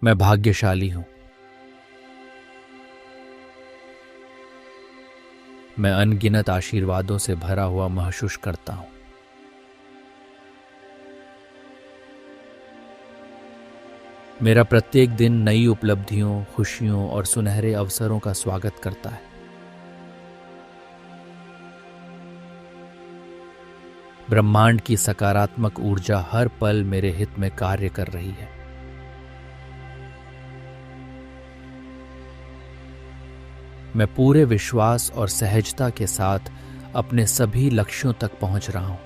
मैं भाग्यशाली हूँ। मैं अनगिनत आशीर्वादों से भरा हुआ महसूस करता हूँ। मेरा प्रत्येक दिन नई उपलब्धियों, खुशियों और सुनहरे अवसरों का स्वागत करता है। ब्रह्मांड की सकारात्मक ऊर्जा हर पल मेरे हित में कार्य कर रही है। मैं पूरे विश्वास और सहजता के साथ अपने सभी लक्ष्यों तक पहुंच रहा हूं।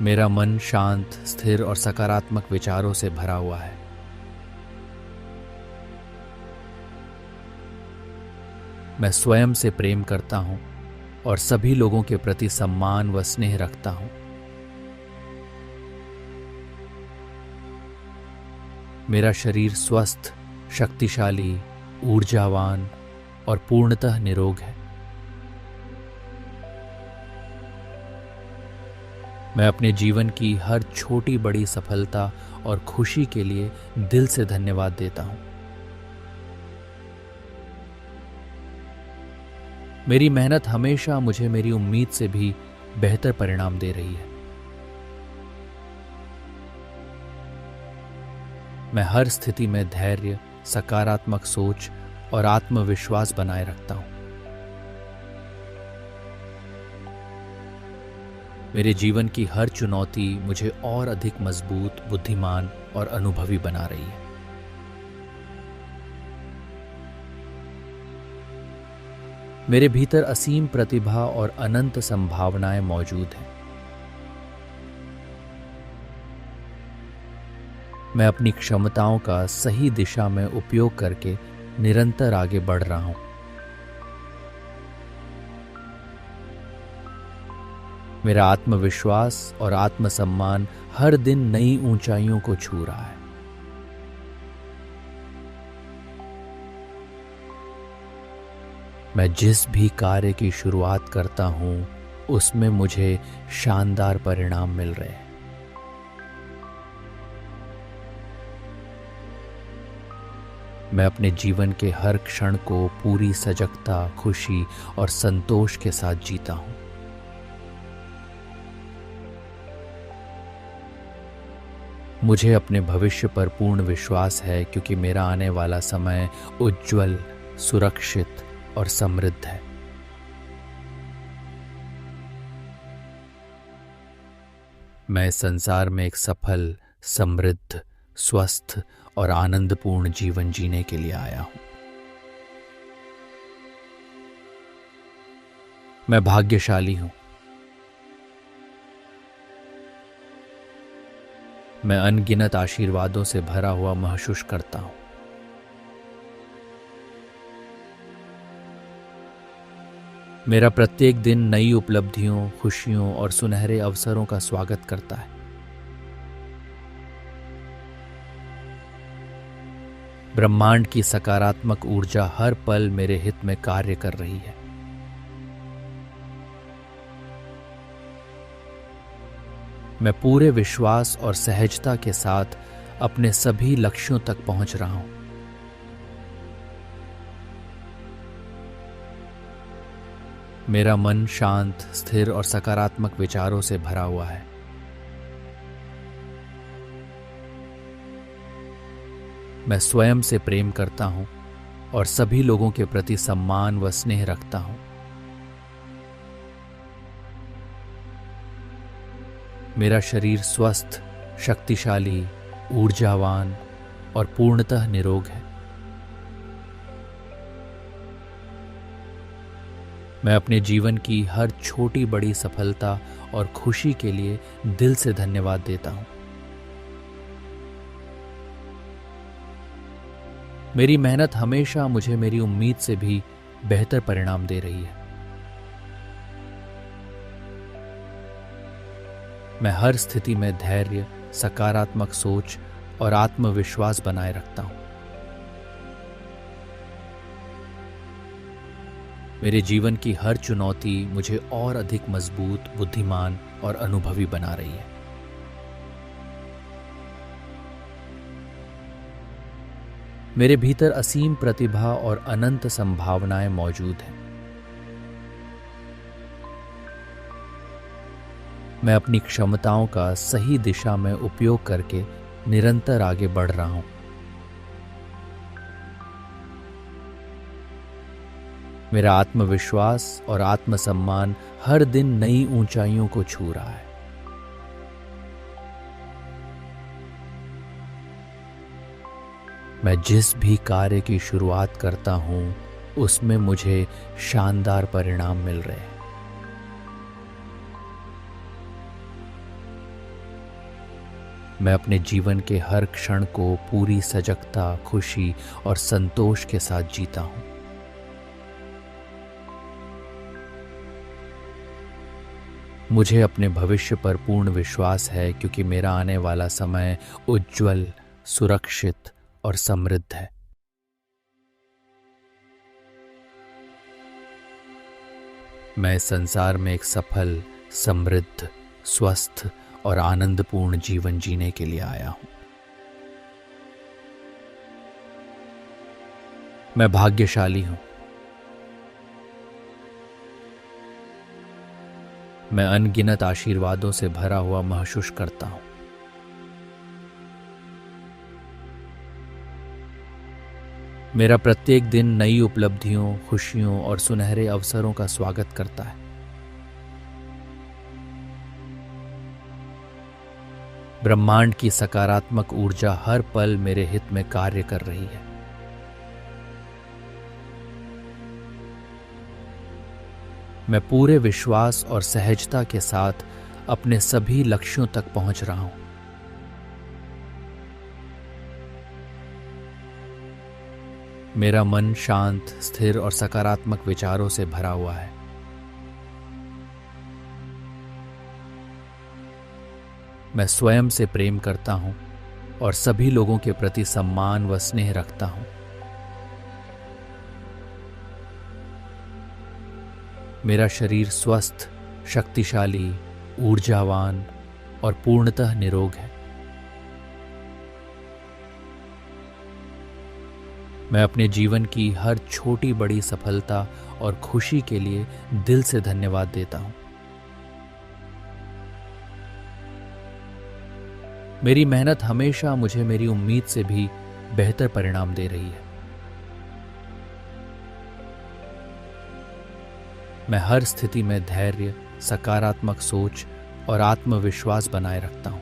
मेरा मन शांत, स्थिर और सकारात्मक विचारों से भरा हुआ है। मैं स्वयं से प्रेम करता हूं और सभी लोगों के प्रति सम्मान व स्नेह रखता हूं। मेरा शरीर स्वस्थ, शक्तिशाली, ऊर्जावान और पूर्णतः निरोग है। मैं अपने जीवन की हर छोटी बड़ी सफलता और खुशी के लिए दिल से धन्यवाद देता हूं। मेरी मेहनत हमेशा मुझे मेरी उम्मीद से भी बेहतर परिणाम दे रही है। मैं हर स्थिति में धैर्य, सकारात्मक सोच और आत्मविश्वास बनाए रखता हूं। मेरे जीवन की हर चुनौती मुझे और अधिक मजबूत, बुद्धिमान और अनुभवी बना रही है। मेरे भीतर असीम प्रतिभा और अनंत संभावनाएं मौजूद हैं। मैं अपनी क्षमताओं का सही दिशा में उपयोग करके निरंतर आगे बढ़ रहा हूं। मेरा आत्मविश्वास और आत्मसम्मान हर दिन नई ऊंचाइयों को छू रहा है। मैं जिस भी कार्य की शुरुआत करता हूं, उसमें मुझे शानदार परिणाम मिल रहे हैं। मैं अपने जीवन के हर क्षण को पूरी सजगता, खुशी और संतोष के साथ जीता हूं। मुझे अपने भविष्य पर पूर्ण विश्वास है, क्योंकि मेरा आने वाला समय उज्जवल, सुरक्षित और समृद्ध है। मैं इस संसार में एक सफल, समृद्ध, स्वस्थ और आनंदपूर्ण जीवन जीने के लिए आया हूं। मैं भाग्यशाली हूं। मैं अनगिनत आशीर्वादों से भरा हुआ महसूस करता हूं। मेरा प्रत्येक दिन नई उपलब्धियों, खुशियों और सुनहरे अवसरों का स्वागत करता है। ब्रह्मांड की सकारात्मक ऊर्जा हर पल मेरे हित में कार्य कर रही है। मैं पूरे विश्वास और सहजता के साथ अपने सभी लक्ष्यों तक पहुंच रहा हूं। मेरा मन शांत, स्थिर और सकारात्मक विचारों से भरा हुआ है। मैं स्वयं से प्रेम करता हूं और सभी लोगों के प्रति सम्मान व स्नेह रखता हूं। मेरा शरीर स्वस्थ, शक्तिशाली, ऊर्जावान और पूर्णतः निरोग है। मैं अपने जीवन की हर छोटी बड़ी सफलता और खुशी के लिए दिल से धन्यवाद देता हूं। मेरी मेहनत हमेशा मुझे मेरी उम्मीद से भी बेहतर परिणाम दे रही है। मैं हर स्थिति में धैर्य, सकारात्मक सोच और आत्मविश्वास बनाए रखता हूं। मेरे जीवन की हर चुनौती मुझे और अधिक मजबूत, बुद्धिमान और अनुभवी बना रही है। मेरे भीतर असीम प्रतिभा और अनंत संभावनाएं मौजूद हैं। मैं अपनी क्षमताओं का सही दिशा में उपयोग करके निरंतर आगे बढ़ रहा हूं। मेरा आत्मविश्वास और आत्मसम्मान हर दिन नई ऊंचाइयों को छू रहा है। मैं जिस भी कार्य की शुरुआत करता हूं, उसमें मुझे शानदार परिणाम मिल रहे हैं। मैं अपने जीवन के हर क्षण को पूरी सजगता, खुशी और संतोष के साथ जीता हूं। मुझे अपने भविष्य पर पूर्ण विश्वास है क्योंकि मेरा आने वाला समय उज्जवल, सुरक्षित और समृद्ध है। मैं इस संसार में एक सफल, समृद्ध, स्वस्थ और आनंदपूर्ण जीवन जीने के लिए आया हूं। मैं भाग्यशाली हूं। मैं अनगिनत आशीर्वादों से भरा हुआ महसूस करता हूं। मेरा प्रत्येक दिन नई उपलब्धियों, खुशियों और सुनहरे अवसरों का स्वागत करता है। ब्रह्मांड की सकारात्मक ऊर्जा हर पल मेरे हित में कार्य कर रही है। मैं पूरे विश्वास और सहजता के साथ अपने सभी लक्ष्यों तक पहुंच रहा हूं। मेरा मन शांत, स्थिर और सकारात्मक विचारों से भरा हुआ है। मैं स्वयं से प्रेम करता हूं और सभी लोगों के प्रति सम्मान व स्नेह रखता हूं। मेरा शरीर स्वस्थ, शक्तिशाली, ऊर्जावान और पूर्णतः निरोग है। मैं अपने जीवन की हर छोटी बड़ी सफलता और खुशी के लिए दिल से धन्यवाद देता हूं। मेरी मेहनत हमेशा मुझे मेरी उम्मीद से भी बेहतर परिणाम दे रही है। मैं हर स्थिति में धैर्य, सकारात्मक सोच और आत्मविश्वास बनाए रखता हूं।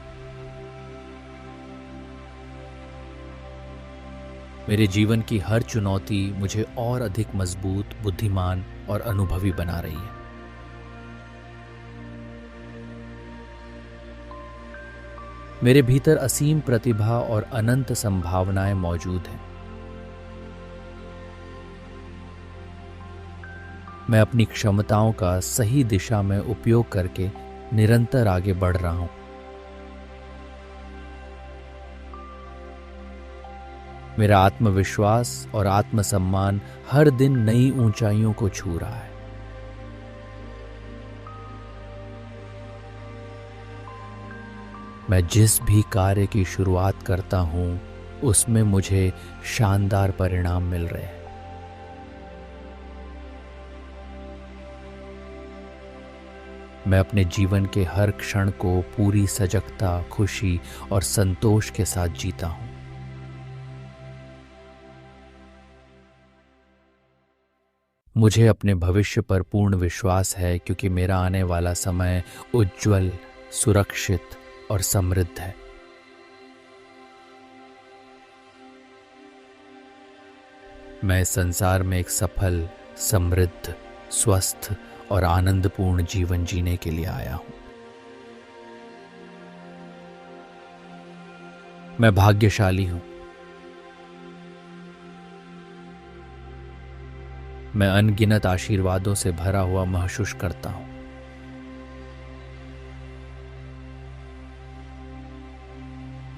मेरे जीवन की हर चुनौती मुझे और अधिक मजबूत, बुद्धिमान और अनुभवी बना रही है। मेरे भीतर असीम प्रतिभा और अनंत संभावनाएं मौजूद हैं। मैं अपनी क्षमताओं का सही दिशा में उपयोग करके निरंतर आगे बढ़ रहा हूं। मेरा आत्मविश्वास और आत्मसम्मान हर दिन नई ऊंचाइयों को छू रहा है। मैं जिस भी कार्य की शुरुआत करता हूं, उसमें मुझे शानदार परिणाम मिल रहे हैं। मैं अपने जीवन के हर क्षण को पूरी सजगता, खुशी और संतोष के साथ जीता हूं। मुझे अपने भविष्य पर पूर्ण विश्वास है क्योंकि मेरा आने वाला समय उज्जवल, सुरक्षित और समृद्ध है। मैं इस संसार में एक सफल, समृद्ध, स्वस्थ और आनंदपूर्ण जीवन जीने के लिए आया हूं। मैं भाग्यशाली हूं। मैं अनगिनत आशीर्वादों से भरा हुआ महसूस करता हूं।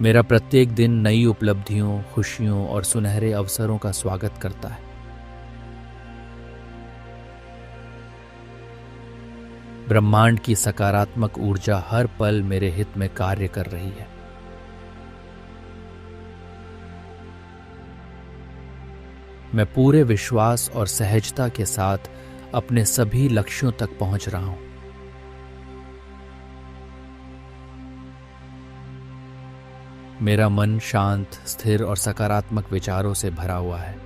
मेरा प्रत्येक दिन नई उपलब्धियों, खुशियों और सुनहरे अवसरों का स्वागत करता है। ब्रह्मांड की सकारात्मक ऊर्जा हर पल मेरे हित में कार्य कर रही है। मैं पूरे विश्वास और सहजता के साथ अपने सभी लक्ष्यों तक पहुंच रहा हूं। मेरा मन शांत, स्थिर और सकारात्मक विचारों से भरा हुआ है।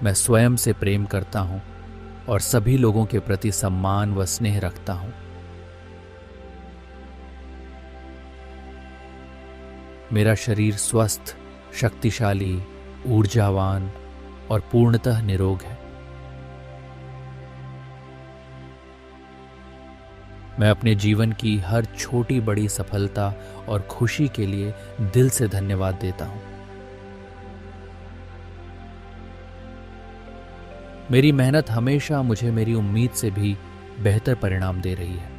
मैं स्वयं से प्रेम करता हूं और सभी लोगों के प्रति सम्मान व स्नेह रखता हूं। मेरा शरीर स्वस्थ, शक्तिशाली, ऊर्जावान और पूर्णतः निरोग है। मैं अपने जीवन की हर छोटी बड़ी सफलता और खुशी के लिए दिल से धन्यवाद देता हूं। मेरी मेहनत हमेशा मुझे मेरी उम्मीद से भी बेहतर परिणाम दे रही है।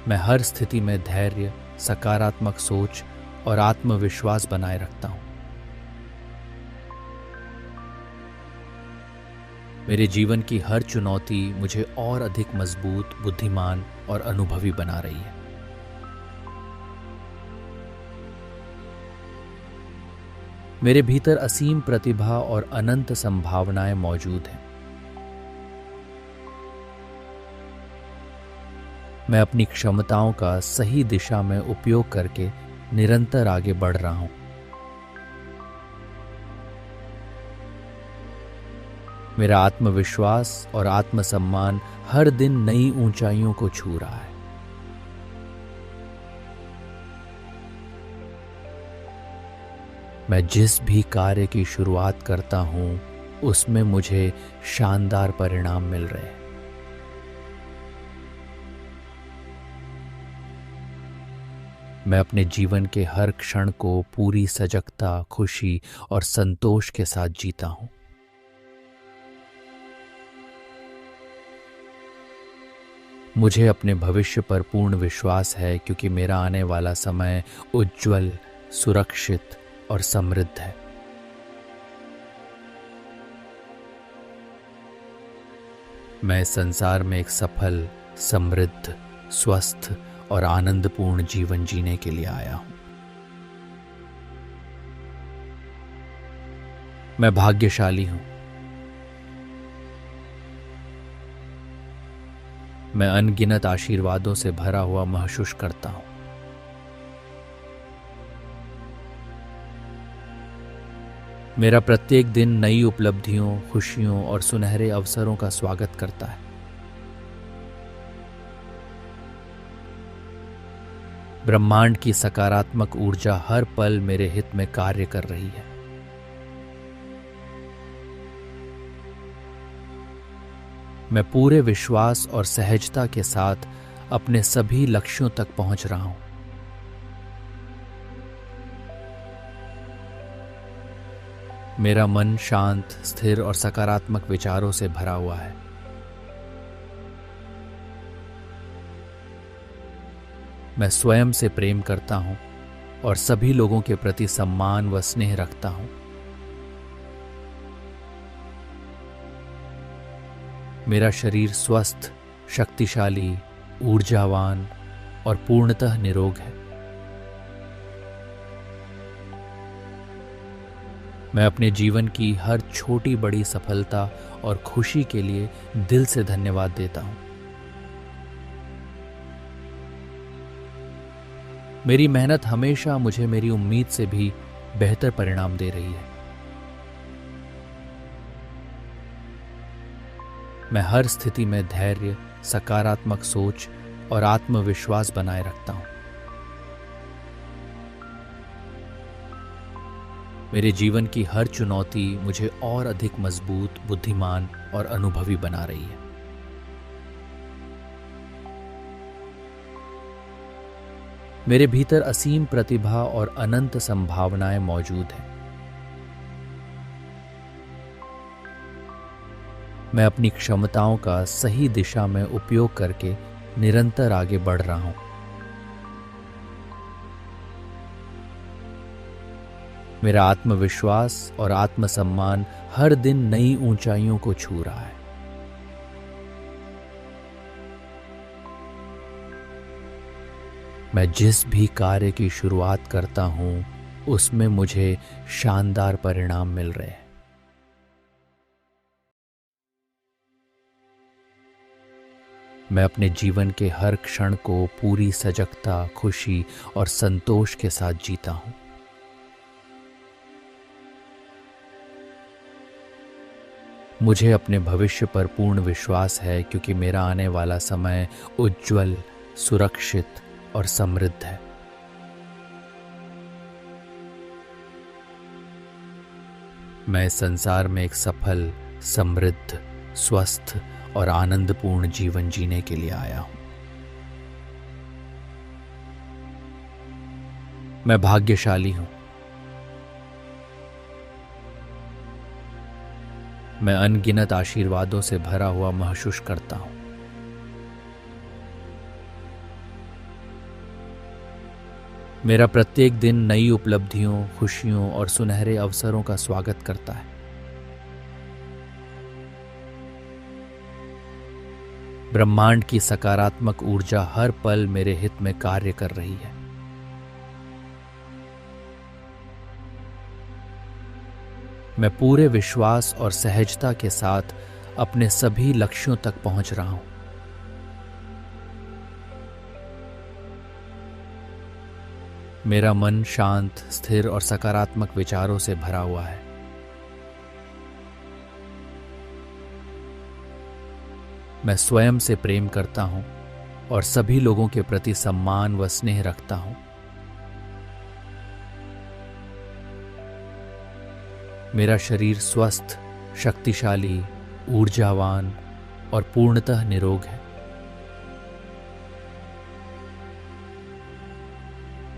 मैं हर स्थिति में धैर्य, सकारात्मक सोच और आत्मविश्वास बनाए रखता हूं। मेरे जीवन की हर चुनौती मुझे और अधिक मजबूत, बुद्धिमान और अनुभवी बना रही है। मेरे भीतर असीम प्रतिभा और अनंत संभावनाएं मौजूद हैं। मैं अपनी क्षमताओं का सही दिशा में उपयोग करके निरंतर आगे बढ़ रहा हूं। मेरा आत्मविश्वास और आत्मसम्मान हर दिन नई ऊंचाइयों को छू रहा है। मैं जिस भी कार्य की शुरुआत करता हूं, उसमें मुझे शानदार परिणाम मिल रहे हैं। मैं अपने जीवन के हर क्षण को पूरी सजगता, खुशी और संतोष के साथ जीता हूं। मुझे अपने भविष्य पर पूर्ण विश्वास है क्योंकि मेरा आने वाला समय उज्जवल, सुरक्षित और समृद्ध है। मैं इस संसार में एक सफल, समृद्ध, स्वस्थ और आनंदपूर्ण जीवन जीने के लिए आया हूं। मैं भाग्यशाली हूं। मैं अनगिनत आशीर्वादों से भरा हुआ महसूस करता हूं। मेरा प्रत्येक दिन नई उपलब्धियों, खुशियों और सुनहरे अवसरों का स्वागत करता है। ब्रह्मांड की सकारात्मक ऊर्जा हर पल मेरे हित में कार्य कर रही है। मैं पूरे विश्वास और सहजता के साथ अपने सभी लक्ष्यों तक पहुंच रहा हूं। मेरा मन शांत, स्थिर और सकारात्मक विचारों से भरा हुआ है। मैं स्वयं से प्रेम करता हूं और सभी लोगों के प्रति सम्मान व स्नेह रखता हूं। मेरा शरीर स्वस्थ, शक्तिशाली, ऊर्जावान और पूर्णतः निरोग है। मैं अपने जीवन की हर छोटी बड़ी सफलता और खुशी के लिए दिल से धन्यवाद देता हूं। मेरी मेहनत हमेशा मुझे मेरी उम्मीद से भी बेहतर परिणाम दे रही है। मैं हर स्थिति में धैर्य, सकारात्मक सोच और आत्मविश्वास बनाए रखता हूं। मेरे जीवन की हर चुनौती मुझे और अधिक मजबूत, बुद्धिमान और अनुभवी बना रही है। मेरे भीतर असीम प्रतिभा और अनंत संभावनाएं मौजूद हैं। मैं अपनी क्षमताओं का सही दिशा में उपयोग करके निरंतर आगे बढ़ रहा हूं। मेरा आत्मविश्वास और आत्मसम्मान हर दिन नई ऊंचाइयों को छू रहा है। मैं जिस भी कार्य की शुरुआत करता हूँ उसमें मुझे शानदार परिणाम मिल रहे हैं। मैं अपने जीवन के हर क्षण को पूरी सजगता, खुशी और संतोष के साथ जीता हूँ। मुझे अपने भविष्य पर पूर्ण विश्वास है क्योंकि मेरा आने वाला समय उज्जवल, सुरक्षित और समृद्ध है। मैं इस संसार में एक सफल, समृद्ध, स्वस्थ और आनंदपूर्ण जीवन जीने के लिए आया हूं। मैं भाग्यशाली हूं। मैं अनगिनत आशीर्वादों से भरा हुआ महसूस करता हूं। मेरा प्रत्येक दिन नई उपलब्धियों, खुशियों और सुनहरे अवसरों का स्वागत करता है। ब्रह्मांड की सकारात्मक ऊर्जा हर पल मेरे हित में कार्य कर रही है। मैं पूरे विश्वास और सहजता के साथ अपने सभी लक्ष्यों तक पहुंच रहा हूं। मेरा मन शांत, स्थिर और सकारात्मक विचारों से भरा हुआ है। मैं स्वयं से प्रेम करता हूं और सभी लोगों के प्रति सम्मान व स्नेह रखता हूं। मेरा शरीर स्वस्थ, शक्तिशाली, ऊर्जावान और पूर्णतः निरोग है।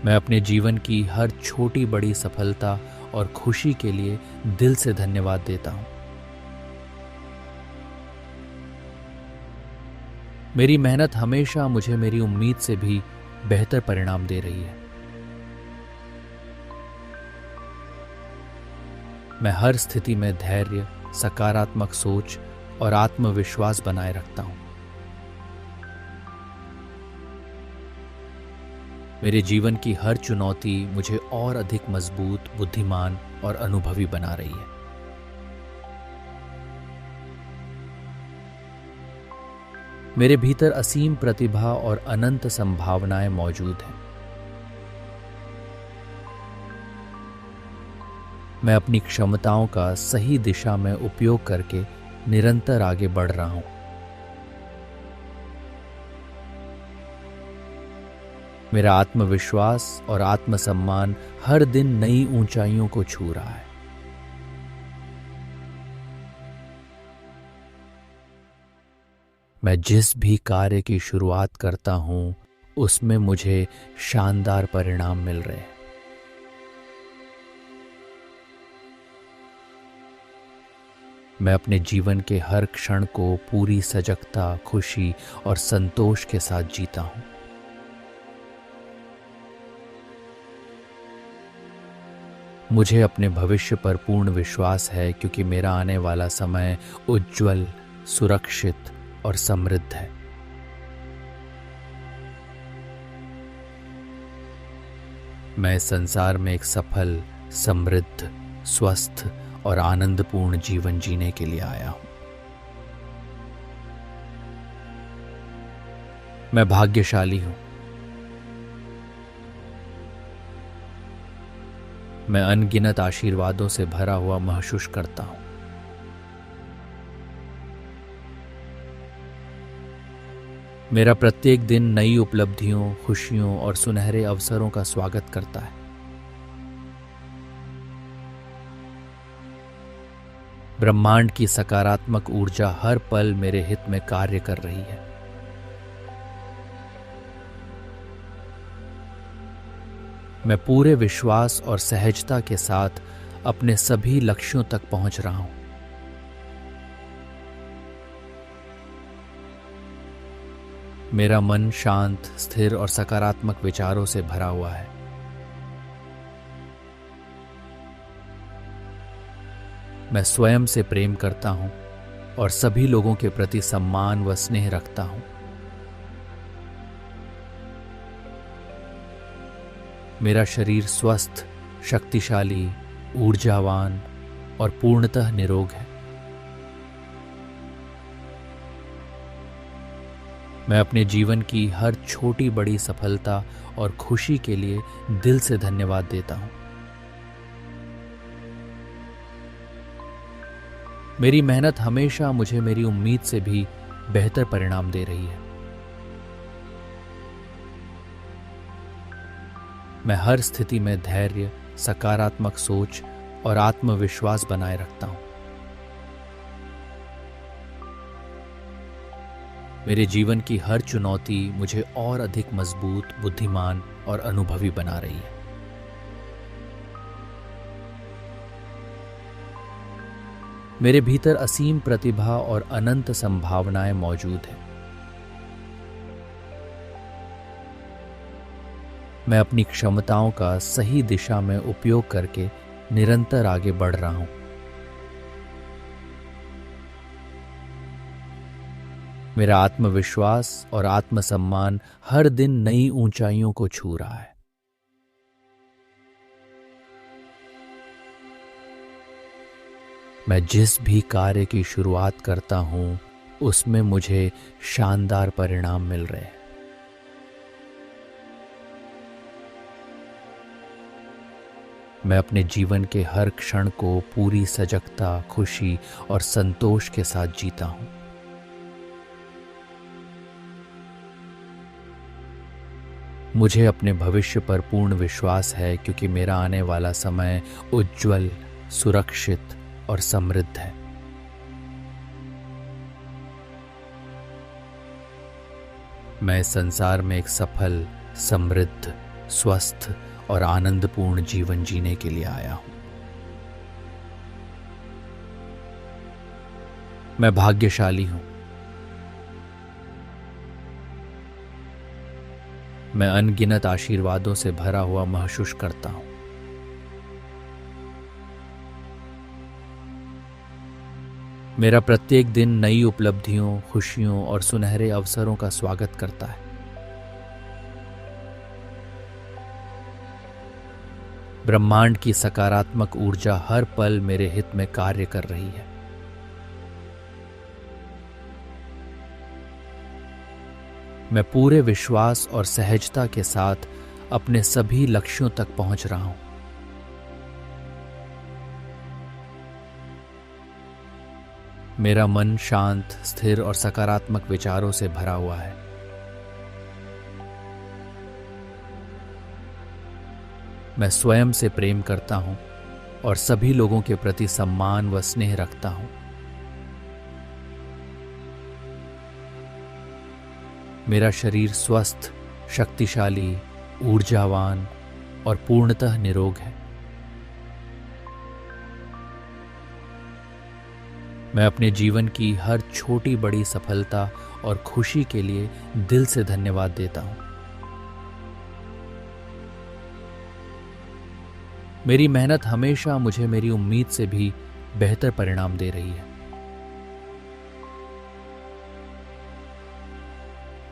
मैं अपने जीवन की हर छोटी बड़ी सफलता और खुशी के लिए दिल से धन्यवाद देता हूं। मेरी मेहनत हमेशा मुझे मेरी उम्मीद से भी बेहतर परिणाम दे रही है। मैं हर स्थिति में धैर्य, सकारात्मक सोच और आत्मविश्वास बनाए रखता हूं। मेरे जीवन की हर चुनौती मुझे और अधिक मजबूत, बुद्धिमान और अनुभवी बना रही है। मेरे भीतर असीम प्रतिभा और अनंत संभावनाएं मौजूद हैं। मैं अपनी क्षमताओं का सही दिशा में उपयोग करके निरंतर आगे बढ़ रहा हूं। मेरा आत्मविश्वास और आत्मसम्मान हर दिन नई ऊंचाइयों को छू रहा है। मैं जिस भी कार्य की शुरुआत करता हूं उसमें मुझे शानदार परिणाम मिल रहे हैं। मैं अपने जीवन के हर क्षण को पूरी सजगता, खुशी और संतोष के साथ जीता हूं। मुझे अपने भविष्य पर पूर्ण विश्वास है क्योंकि मेरा आने वाला समय उज्जवल, सुरक्षित और समृद्ध है। मैं इस संसार में एक सफल, समृद्ध, स्वस्थ और आनंदपूर्ण जीवन जीने के लिए आया हूं। मैं भाग्यशाली हूं। मैं अनगिनत आशीर्वादों से भरा हुआ महसूस करता हूं। मेरा प्रत्येक दिन नई उपलब्धियों, खुशियों और सुनहरे अवसरों का स्वागत करता है। ब्रह्मांड की सकारात्मक ऊर्जा हर पल मेरे हित में कार्य कर रही है। मैं पूरे विश्वास और सहजता के साथ अपने सभी लक्ष्यों तक पहुंच रहा हूं। मेरा मन शांत, स्थिर और सकारात्मक विचारों से भरा हुआ है। मैं स्वयं से प्रेम करता हूं और सभी लोगों के प्रति सम्मान व स्नेह रखता हूं। मेरा शरीर स्वस्थ, शक्तिशाली, ऊर्जावान और पूर्णतः निरोग है। मैं अपने जीवन की हर छोटी बड़ी सफलता और खुशी के लिए दिल से धन्यवाद देता हूँ। मेरी मेहनत हमेशा मुझे मेरी उम्मीद से भी बेहतर परिणाम दे रही है। मैं हर स्थिति में धैर्य, सकारात्मक सोच और आत्मविश्वास बनाए रखता हूँ। मेरे जीवन की हर चुनौती मुझे और अधिक मजबूत, बुद्धिमान और अनुभवी बना रही है। मेरे भीतर असीम प्रतिभा और अनंत संभावनाएं मौजूद हैं। मैं अपनी क्षमताओं का सही दिशा में उपयोग करके निरंतर आगे बढ़ रहा हूं। मेरा आत्मविश्वास और आत्मसम्मान हर दिन नई ऊंचाइयों को छू रहा है। मैं जिस भी कार्य की शुरुआत करता हूं, उसमें मुझे शानदार परिणाम मिल रहे हैं। मैं अपने जीवन के हर क्षण को पूरी सजगता, खुशी और संतोष के साथ जीता हूं। मुझे अपने भविष्य पर पूर्ण विश्वास है, क्योंकि मेरा आने वाला समय उज्जवल, सुरक्षित और समृद्ध है। मैं इस संसार में एक सफल, समृद्ध, स्वस्थ और आनंदपूर्ण जीवन जीने के लिए आया हूं। मैं भाग्यशाली हूं। मैं अनगिनत आशीर्वादों से भरा हुआ महसूस करता हूं। मेरा प्रत्येक दिन नई उपलब्धियों, खुशियों और सुनहरे अवसरों का स्वागत करता है। ब्रह्मांड की सकारात्मक ऊर्जा हर पल मेरे हित में कार्य कर रही है। मैं पूरे विश्वास और सहजता के साथ अपने सभी लक्ष्यों तक पहुंच रहा हूं। मेरा मन शांत, स्थिर और सकारात्मक विचारों से भरा हुआ है। मैं स्वयं से प्रेम करता हूं और सभी लोगों के प्रति सम्मान व स्नेह रखता हूं। मेरा शरीर स्वस्थ, शक्तिशाली, ऊर्जावान और पूर्णतः निरोग है। मैं अपने जीवन की हर छोटी बड़ी सफलता और खुशी के लिए दिल से धन्यवाद देता हूं। मेरी मेहनत हमेशा मुझे मेरी उम्मीद से भी बेहतर परिणाम दे रही है।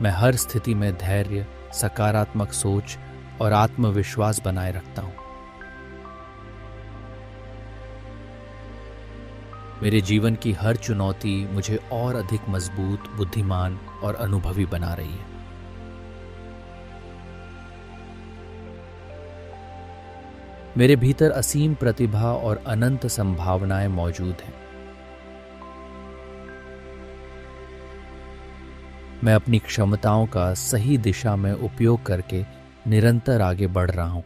मैं हर स्थिति में धैर्य, सकारात्मक सोच और आत्मविश्वास बनाए रखता हूं। मेरे जीवन की हर चुनौती मुझे और अधिक मजबूत, बुद्धिमान और अनुभवी बना रही है। मेरे भीतर असीम प्रतिभा और अनंत संभावनाएं मौजूद हैं। मैं अपनी क्षमताओं का सही दिशा में उपयोग करके निरंतर आगे बढ़ रहा हूं।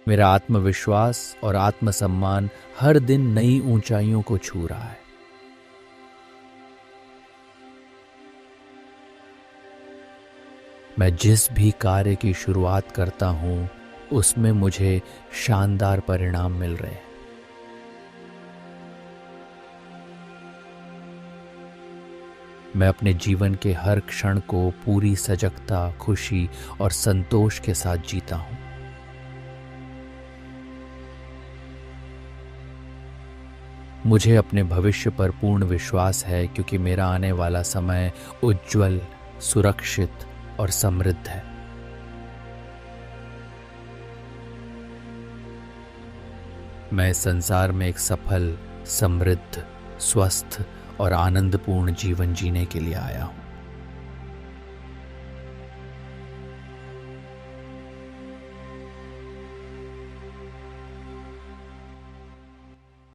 मेरा आत्मविश्वास और आत्मसम्मान हर दिन नई ऊंचाइयों को छू रहा है। मैं जिस भी कार्य की शुरुआत करता हूं, उसमें मुझे शानदार परिणाम मिल रहे हैं। मैं अपने जीवन के हर क्षण को पूरी सजगता, खुशी और संतोष के साथ जीता हूं। मुझे अपने भविष्य पर पूर्ण विश्वास है, क्योंकि मेरा आने वाला समय उज्जवल, सुरक्षित और समृद्ध है। मैं इस संसार में एक सफल, समृद्ध, स्वस्थ और आनंदपूर्ण जीवन जीने के लिए आया हूँ।